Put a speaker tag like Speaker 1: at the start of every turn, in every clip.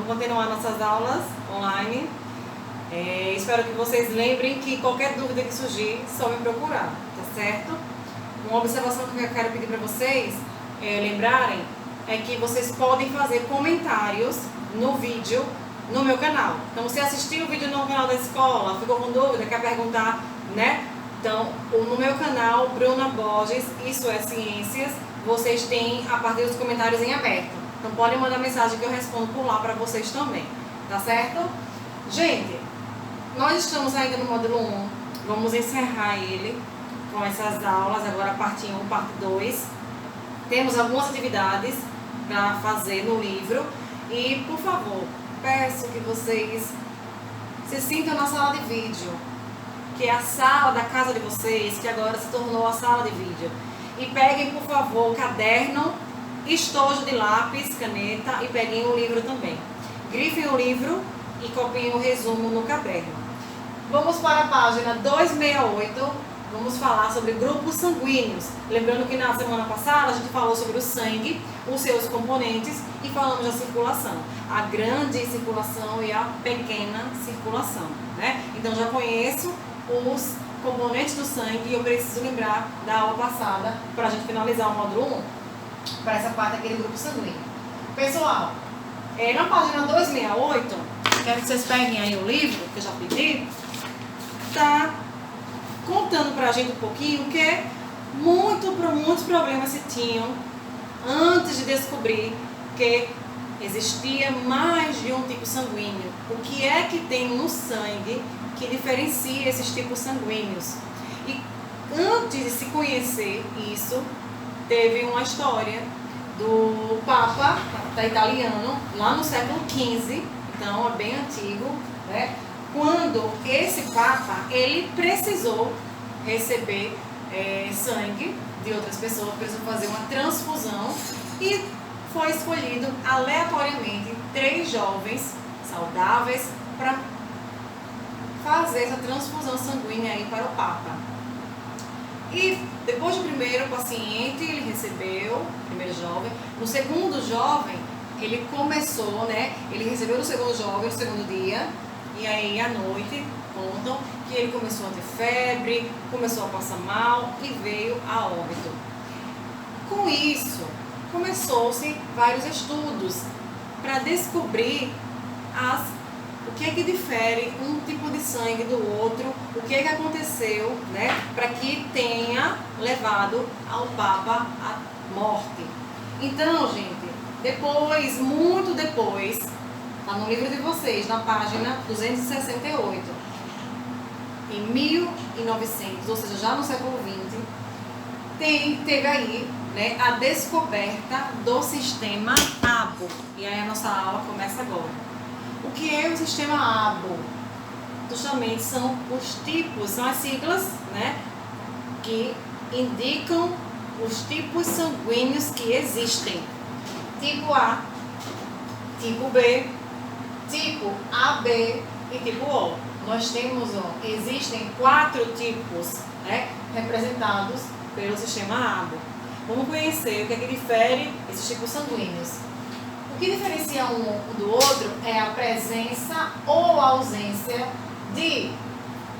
Speaker 1: Vamos continuar nossas aulas online. Espero que vocês lembrem que qualquer dúvida que surgir, só me procurar, tá certo? Uma observação que eu quero pedir para vocês lembrarem é que vocês podem fazer comentários no vídeo no meu canal. Então, você assistiu o vídeo no canal da escola, ficou com dúvida, quer perguntar, né? Então, no meu canal, Bruna Borges, Isso é Ciências, vocês têm a partir dos comentários em aberto. Então, podem mandar mensagem que eu respondo por lá para vocês também, tá certo? Gente, nós estamos ainda no módulo 1, vamos encerrar ele com essas aulas, agora parte 1, parte 2. Temos algumas atividades para fazer no livro e, por favor, peço que vocês se sintam na sala de vídeo, que é a sala da casa de vocês, que agora se tornou a sala de vídeo. E peguem, por favor, caderno, estojo de lápis, caneta e peguem o livro também. Grifem o livro e copiem o resumo no caderno. Vamos para a página 268. Vamos falar sobre grupos sanguíneos. Lembrando que na semana passada a gente falou sobre o sangue, os seus componentes e falamos da circulação. A grande circulação e a pequena circulação, né? Então já conheço os componentes do sangue e eu preciso lembrar da aula passada para a gente finalizar o módulo 1, para essa parte aqui do grupo sanguíneo. Pessoal, na página 268, quero que vocês peguem aí o livro, que eu já pedi, tá contando pra gente um pouquinho que muitos problemas se tinham antes de descobrir que existia mais de um tipo sanguíneo. O que é que tem no sangue que diferencia esses tipos sanguíneos? E antes de se conhecer isso, teve uma história do Papa italiano, lá no século XV, então é bem antigo, né? Quando esse Papa, ele precisou receber sangue de outras pessoas, precisou fazer uma transfusão e foi escolhido aleatoriamente 3 jovens saudáveis para fazer essa transfusão sanguínea aí para o Papa. E depois do primeiro paciente, ele recebeu, o primeiro jovem, no segundo jovem, ele começou, né? Ele recebeu no segundo jovem, no segundo dia, e aí à noite contam que ele começou a ter febre, começou a passar mal e veio a óbito. Com isso, começou-se vários estudos para descobrir o que é que difere um tipo de sangue do outro, o que é que aconteceu, né, para que tenha levado ao Papa à morte. Então, gente, depois, muito depois, está no livro de vocês, na página 268, em 1900, ou seja, já no século XX, teve aí, né, a descoberta do sistema ABO. E aí a nossa aula começa agora. O que é o sistema ABO? Justamente são os tipos, são as siglas, né, que indicam os tipos sanguíneos que existem. Tipo A, tipo B, tipo AB e tipo O. Nós temos, existem 4 tipos, né, representados pelo sistema ABO. Vamos conhecer o que é que difere esses tipos sanguíneos. O que diferencia um do outro é a presença ou ausência de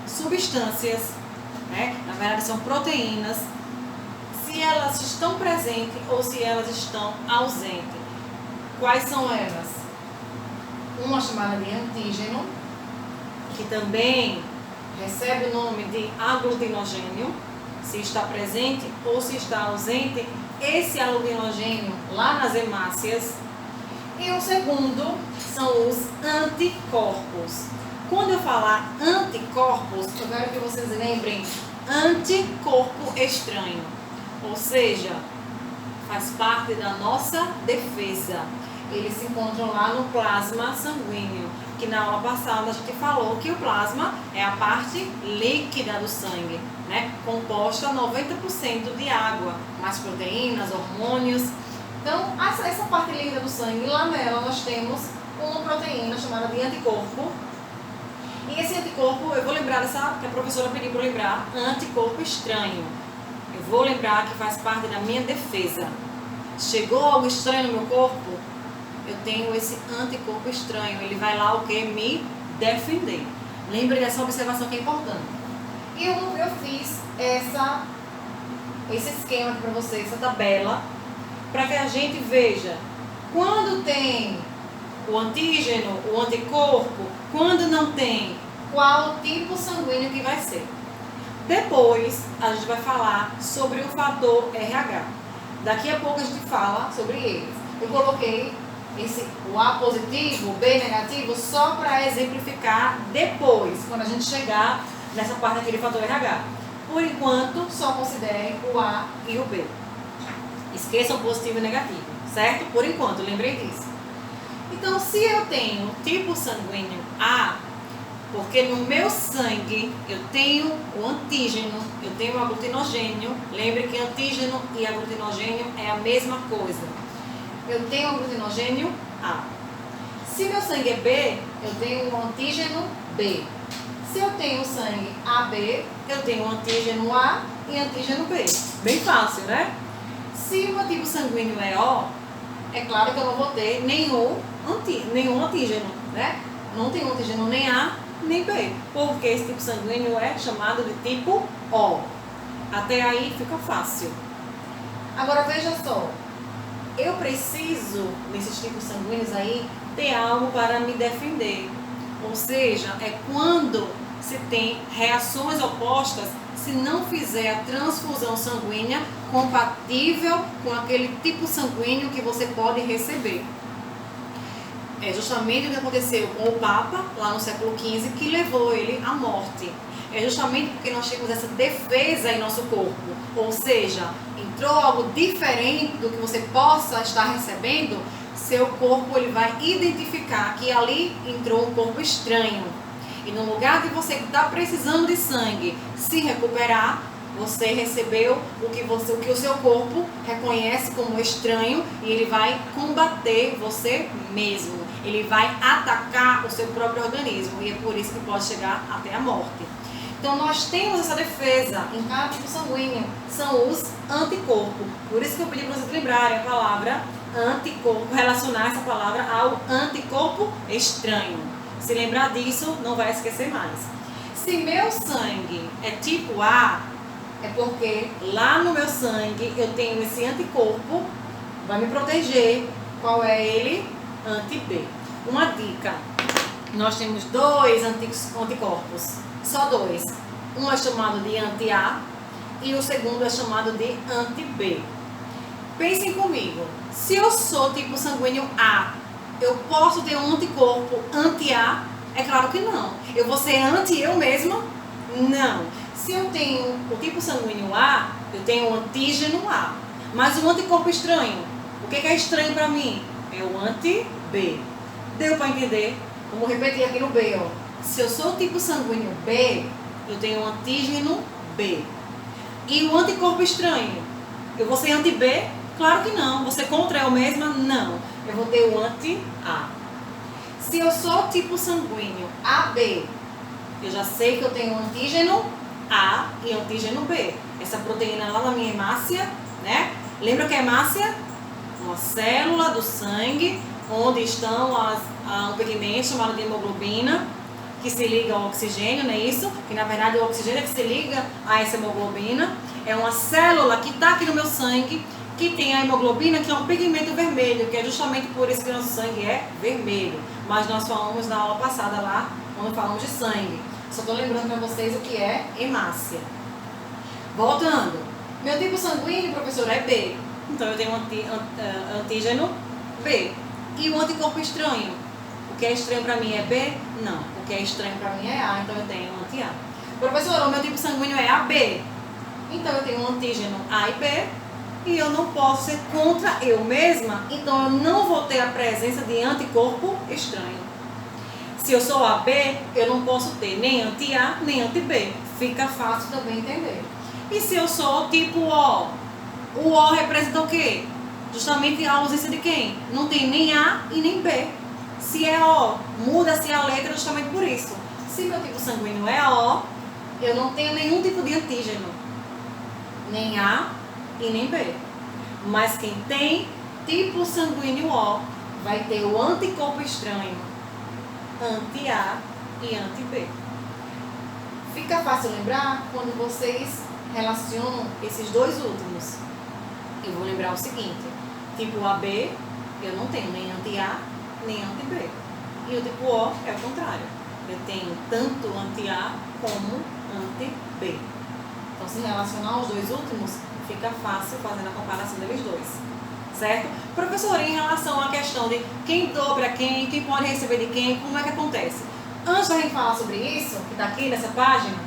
Speaker 1: substâncias, né? Na verdade são proteínas, se elas estão presentes ou se elas estão ausentes. Quais são elas? Uma chamada de antígeno, que também recebe o nome de aglutinogênio, se está presente ou se está ausente esse aglutinogênio lá nas hemácias. E o segundo são os anticorpos. Quando eu falar anticorpos, eu quero que vocês lembrem anticorpo estranho, ou seja, faz parte da nossa defesa. Eles se encontram lá no plasma sanguíneo, que na aula passada a gente falou que o plasma é a parte líquida do sangue, né? Composta 90% de água, mais proteínas, hormônios. Então, essa parte líquida do sangue, lá nela nós temos uma proteína chamada de anticorpo. E esse anticorpo, eu vou lembrar que a professora pediu para lembrar, anticorpo estranho. Eu vou lembrar que faz parte da minha defesa. Chegou algo estranho no meu corpo, eu tenho esse anticorpo estranho. Ele vai lá o que? Me defender. Lembre dessa observação que é importante. E eu fiz esse esquema aqui para vocês, essa tabela, para que a gente veja quando tem o antígeno, o anticorpo, quando não tem, qual tipo sanguíneo que vai ser. Depois a gente vai falar sobre o fator RH. Daqui a pouco a gente fala sobre eles. Eu coloquei o A positivo, o B negativo, só para exemplificar depois, quando a gente chegar nessa parte daquele fator RH. Por enquanto, só considerem o A e o B. Esqueçam o positivo e negativo, certo? Por enquanto, lembrei disso. Então, se eu tenho tipo sanguíneo A, porque no meu sangue eu tenho o antígeno, eu tenho o aglutinogênio. Lembre que antígeno e aglutinogênio é a mesma coisa. Eu tenho o aglutinogênio A. Se meu sangue é B, eu tenho o antígeno B. Se eu tenho sangue AB, eu tenho antígeno A e antígeno B. Bem fácil, né? Se o meu tipo sanguíneo é O, é claro que eu não vou ter nenhum antígeno, né? Não tenho antígeno nem A nem B, porque esse tipo sanguíneo é chamado de tipo O. Até aí fica fácil. Agora veja só, eu preciso, nesses tipos sanguíneos aí, ter algo para me defender. Ou seja, é quando se tem reações opostas se não fizer a transfusão sanguínea compatível com aquele tipo sanguíneo que você pode receber. É justamente o que aconteceu com o Papa, lá no século XV, que levou ele à morte. É justamente porque nós temos essa defesa em nosso corpo. Ou seja, entrou algo diferente do que você possa estar recebendo, seu corpo ele vai identificar que ali entrou um corpo estranho. E no lugar de você que está precisando de sangue se recuperar, você recebeu o que o seu corpo reconhece como estranho e ele vai combater você mesmo. Ele vai atacar o seu próprio organismo e é por isso que pode chegar até a morte. Então nós temos essa defesa em cada tipo sanguíneo, são os anticorpos. Por isso que eu pedi para vocês lembrarem a palavra anticorpo, relacionar essa palavra ao anticorpo estranho. Se lembrar disso, não vai esquecer mais. Se meu sangue é tipo A, é porque lá no meu sangue eu tenho esse anticorpo, vai me proteger. Qual é ele? Anti-B. Uma dica, nós temos dois anticorpos, só dois. Um é chamado de anti-A e o segundo é chamado de anti-B. Pensem comigo, se eu sou tipo sanguíneo A, eu posso ter um anticorpo anti-A? É claro que não. Eu vou ser anti-eu mesma? Não. Se eu tenho o tipo sanguíneo A, eu tenho o antígeno A. Mas o anticorpo estranho, o que é estranho para mim? É o anti-B. Deu para entender? Vamos repetir aqui no B, ó. Se eu sou tipo sanguíneo B, eu tenho o antígeno B. E o anticorpo estranho, eu vou ser anti-B? Claro que não. Vou ser contra eu mesma? Não. Eu vou ter o anti-A. Se eu sou tipo sanguíneo AB, eu já sei que eu tenho antígeno A e antígeno B. Essa proteína lá na minha hemácia, né? Lembra que a hemácia? Uma célula do sangue, onde estão um pigmento chamado de hemoglobina, que se liga ao oxigênio, não é isso? Que na verdade o oxigênio é que se liga a essa hemoglobina. É uma célula que está aqui no meu sangue, que tem a hemoglobina, que é um pigmento vermelho, que é justamente por isso que o nosso sangue é vermelho. Mas nós falamos na aula passada lá, quando falamos de sangue. Só estou lembrando para vocês o que é hemácia. Voltando. Meu tipo sanguíneo, professor, é B. Então eu tenho antígeno B. E o anticorpo estranho? O que é estranho para mim é B? Não. O que é estranho para mim é A, então eu tenho anti-A. Professor, o meu tipo sanguíneo é AB. Então eu tenho um antígeno A e B. E eu não posso ser contra eu mesma, então eu não vou ter a presença de anticorpo estranho. Se eu sou AB, eu não posso ter nem anti-A, nem anti-B. Fica fácil também entender. E se eu sou tipo O? O O representa o quê? Justamente a ausência de quem? Não tem nem A e nem B. Se é O, muda-se a letra justamente por isso. Se meu tipo sanguíneo é O, eu não tenho nenhum tipo de antígeno. Nem A e nem B. Mas quem tem tipo sanguíneo O vai ter o anticorpo estranho anti-A e anti-B. Fica fácil lembrar quando vocês relacionam esses dois últimos. Eu vou lembrar o seguinte: tipo AB, eu não tenho nem anti-A nem anti-B. E o tipo O é o contrário. Eu tenho tanto anti-A como anti-B. Então, se relacionar os dois últimos, fica fácil fazendo a comparação deles dois. Certo? Professora, em relação à questão de quem dobra quem pode receber de quem, como é que acontece? Antes da gente falar sobre isso, que está aqui nessa página,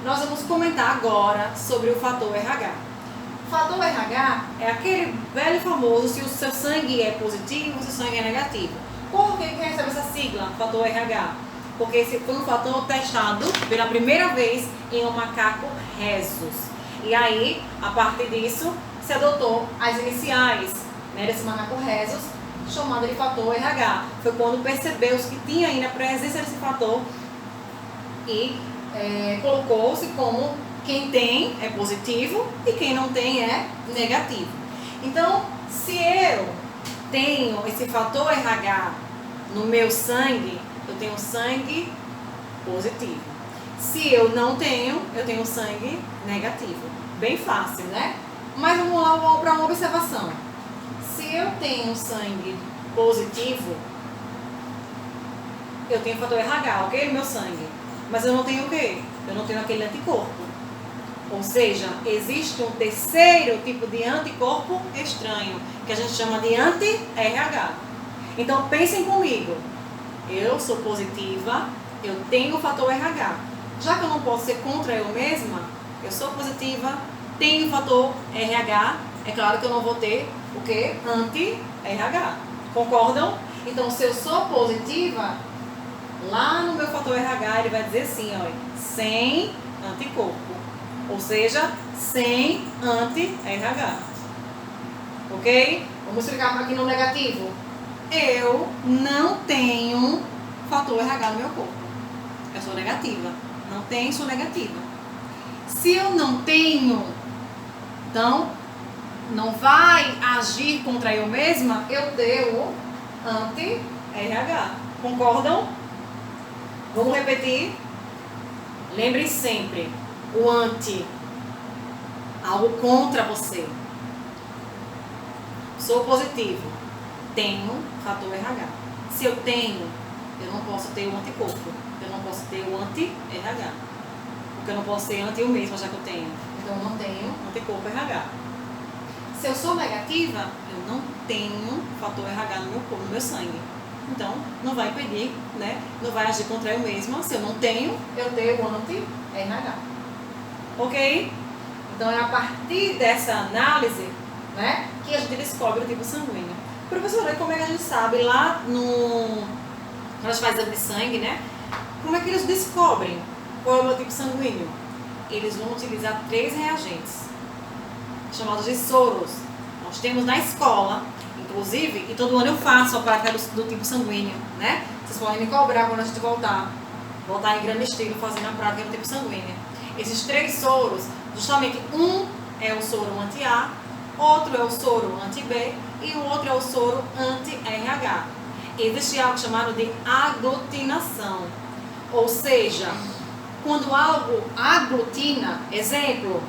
Speaker 1: nós vamos comentar agora sobre o fator RH. O fator RH é aquele velho famoso se o seu sangue é positivo ou se o sangue é negativo. Por que recebe essa sigla, fator RH? Porque esse foi um fator testado pela primeira vez em um macaco rhesus. E aí, a partir disso, se adotou as iniciais, né, desse macaco rhesus, chamado de fator RH. Foi quando percebeu-se que tinha ainda a presença desse fator e colocou-se como quem tem é positivo e quem não tem é negativo. Então, se eu tenho esse fator RH no meu sangue, eu tenho sangue positivo. Se eu não tenho, eu tenho sangue negativo. Bem fácil, né? Mas vamos lá para uma observação. Se eu tenho sangue positivo, eu tenho fator RH, ok? No meu sangue. Mas eu não tenho o quê? Eu não tenho aquele anticorpo. Ou seja, existe um terceiro tipo de anticorpo estranho, que a gente chama de anti-RH. Então, pensem comigo. Eu sou positiva, eu tenho o fator RH. Já que eu não posso ser contra eu mesma, eu sou positiva, tenho o fator RH, é claro que eu não vou ter o quê? Anti-RH. Concordam? Então, se eu sou positiva, lá no meu fator RH ele vai dizer assim, ó, sem anticorpo. Ou seja, sem anti-RH. Ok? Vamos explicar aqui no negativo. Eu não tenho fator RH no meu corpo. Eu sou negativa. Não tenho, sou negativa. Se eu não tenho, então, não vai agir contra eu mesma, eu tenho anti-RH. Concordam? Vamos repetir? Lembrem sempre, o anti, algo contra você. Sou positivo, tenho fator RH. Se eu tenho, eu não posso ter o anticorpo, eu não posso ter o anti-RH. Porque eu não posso ser anti eu mesma, já que eu tenho. Então eu não tenho anticorpo RH. Se eu sou negativa, eu não tenho fator RH no meu corpo, no meu sangue. Então, não vai impedir, né? Não vai agir contra eu mesma. Se eu não tenho, eu tenho anti-RH. Ok? Então, é a partir dessa análise, né, que a gente descobre o tipo sanguíneo. Professora, como é que a gente sabe lá no... Quando a gente faz exame de sangue, né? Como é que eles descobrem qual é o meu tipo sanguíneo? Eles vão utilizar 3 reagentes, chamados de soros. Nós temos na escola, inclusive, e todo ano eu faço a prática do tipo sanguíneo, né? Vocês podem me cobrar quando a gente voltar em grande estilo fazendo a prática do tipo sanguíneo. Esses 3 soros, justamente um é o soro anti-A, outro é o soro anti-B e o outro é o soro anti-RH. Existe algo chamado de aglutinação, ou seja, quando algo aglutina, exemplo,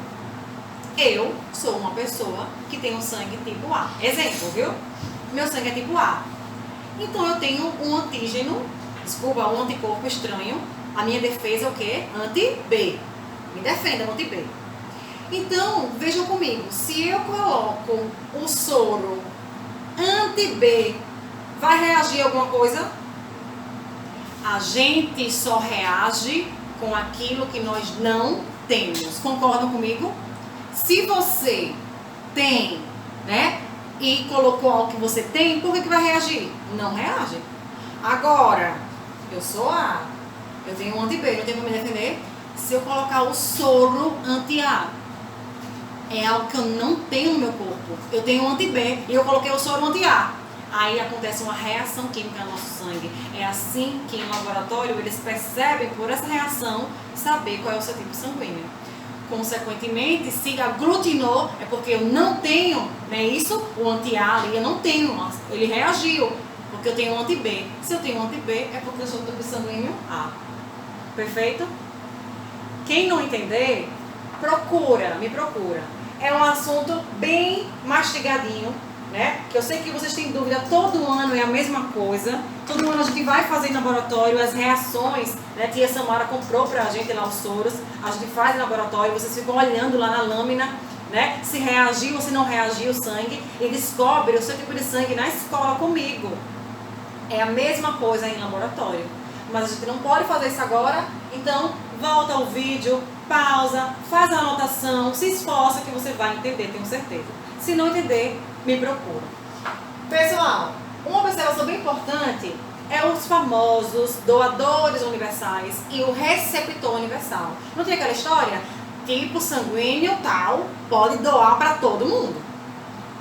Speaker 1: eu sou uma pessoa que tem um sangue tipo A. Exemplo, viu? Meu sangue é tipo A. Então eu tenho um um anticorpo estranho. A minha defesa é o quê? Anti-B. Me defenda, anti-B. Então, vejam comigo. Se eu coloco o soro anti-B, vai reagir a alguma coisa? A gente só reage com aquilo que nós não temos. Concordam comigo? Se você tem, né, e colocou algo que você tem, por que vai reagir? Não reage. Agora, eu sou A, eu tenho um anti-B, não tenho como me defender. Se eu colocar o soro anti-A, é algo que eu não tenho no meu corpo. Eu tenho um anti-B e eu coloquei o soro anti-A. Aí acontece uma reação química no nosso sangue. É assim que em laboratório eles percebem por essa reação saber qual é o seu tipo sanguíneo. Consequentemente, se aglutinou, é porque eu não tenho, não é isso? O anti-A ali, eu não tenho, ele reagiu. porque eu tenho um anti-B. Se eu tenho um anti-B, é porque eu sou do tipo sanguíneo A. Perfeito? Quem não entender, me procura. É um assunto bem mastigadinho, né? Que eu sei que vocês têm dúvida, todo ano é a mesma coisa. Todo ano a gente vai fazer em laboratório as reações, né? Tia Samara comprou pra gente lá os soros. A gente faz em laboratório, vocês ficam olhando lá na lâmina, né? Se reagiu ou se não reagiu o sangue. E descobre o seu tipo de sangue na escola comigo. É a mesma coisa em laboratório. Mas a gente não pode fazer isso agora, então volta ao vídeo, pausa, faz a anotação, se esforça que você vai entender, tenho certeza. Se não entender, me procura. Pessoal, uma observação bem importante é os famosos doadores universais e o receptor universal. Não tem aquela história? Tipo sanguíneo tal pode doar para todo mundo.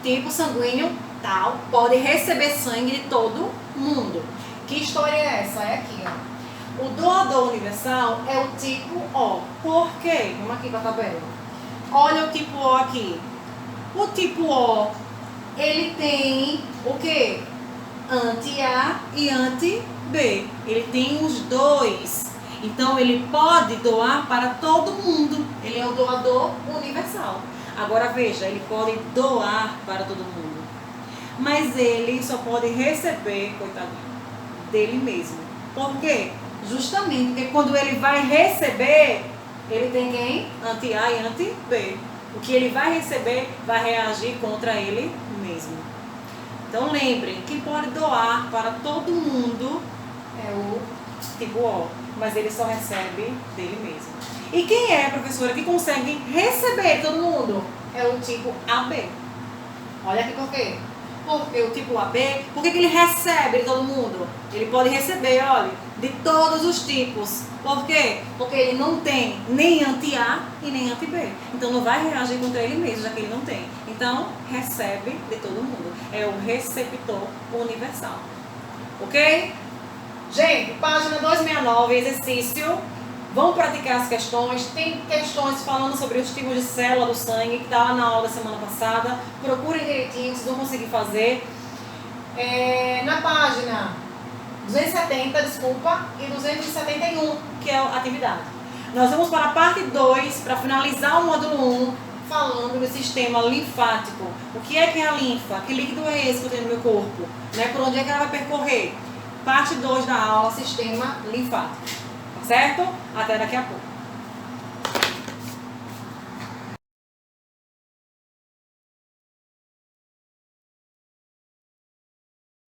Speaker 1: Tipo sanguíneo tal pode receber sangue de todo mundo. Que história é essa? É aqui, ó. O doador universal é o tipo O. Por quê? Vamos aqui para a tabela. Olha o tipo O aqui. O tipo O, ele tem o quê? Anti-A e anti-B. Ele tem os dois. Então, ele pode doar para todo mundo. Ele é o doador universal. Agora, veja, ele pode doar para todo mundo. Mas ele só pode receber, coitadinho, dele mesmo. Por quê? Justamente porque quando ele vai receber, ele tem quem? Anti-A e anti-B. O que ele vai receber vai reagir contra ele mesmo. Então lembrem, quem pode doar para todo mundo é o tipo O, mas ele só recebe dele mesmo. E quem é, professora, que consegue receber todo mundo? É o tipo AB. Olha aqui por quê? Porque o tipo AB, por que ele recebe de todo mundo? Ele pode receber, olha, de todos os tipos. Por quê? Porque ele não tem nem anti-A e nem anti-B. Então não vai reagir contra ele mesmo, já que ele não tem. Então, recebe de todo mundo. É o receptor universal. Ok? Gente, página 269, exercício. Vamos praticar as questões. Tem questões falando sobre os tipos de célula do sangue, que está lá na aula da semana passada. Procurem direitinho, vocês vão conseguir fazer. Na página 270, desculpa, e 271, que é a atividade. Nós vamos para a parte 2, para finalizar o módulo 1, falando do sistema linfático. O que é a linfa? Que líquido é esse que eu tenho no meu corpo? Né? Por onde é que ela vai percorrer? Parte 2 da aula, sistema linfático. Certo? Até daqui a pouco.